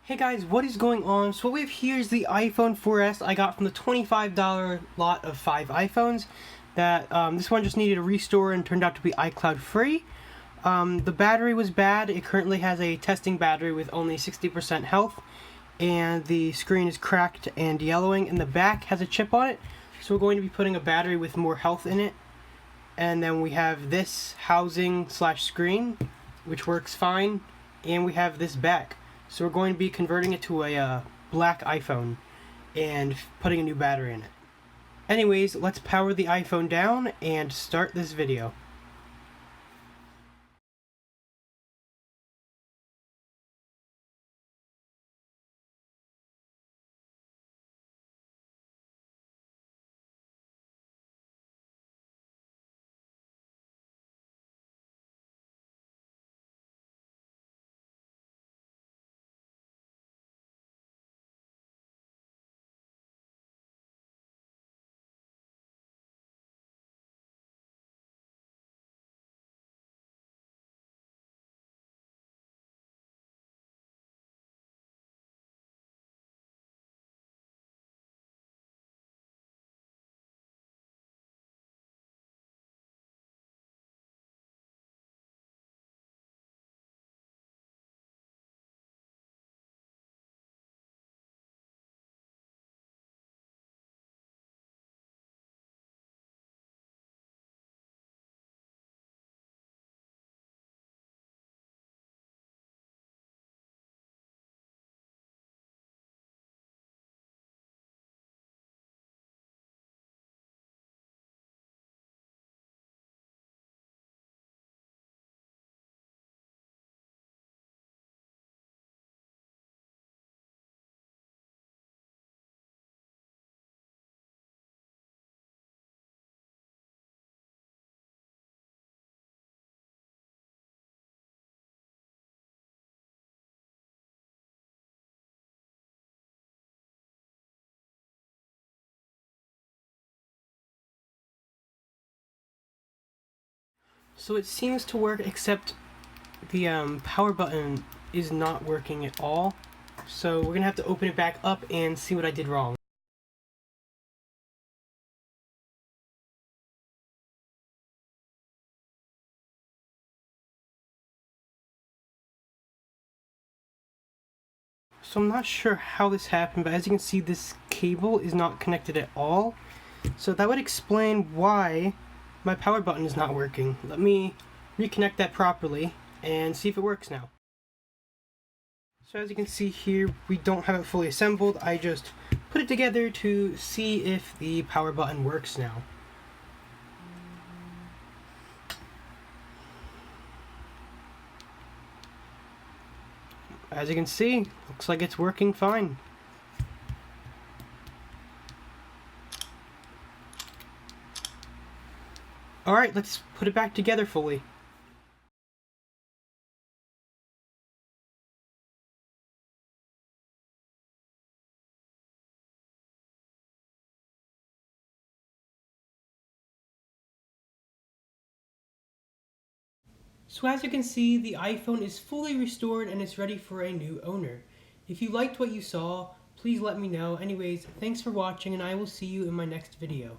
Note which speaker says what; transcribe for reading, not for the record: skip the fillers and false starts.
Speaker 1: Hey guys, what is going on? So what we have here is the iPhone 4S I got from the $25 lot of 5 iPhones. This one just needed a restore and turned out to be iCloud free. The battery was bad. It currently has a testing battery with only 60% health, and the screen is cracked and yellowing, and the back has a chip on it. So we're going to be putting a battery with more health in it. And then we have this housing slash screen, which works fine, and we have this back. So we're going to be converting it to a black iPhone and putting a new battery in it. Anyways, let's power the iPhone down and start this video. So it seems to work, except the power button is not working at all. So we're gonna have to open it back up and see what I did wrong. So I'm not sure how this happened, but as you can see, this cable is not connected at all. So that would explain why my power button is not working. Let me reconnect that properly and see if it works now. So as you can see here, we don't have it fully assembled. I just put it together to see if the power button works now. As you can see, looks like it's working fine. Alright, let's put it back together fully. So as you can see, the iPhone is fully restored and is ready for a new owner. If you liked what you saw, please let me know. Anyways, thanks for watching, and I will see you in my next video.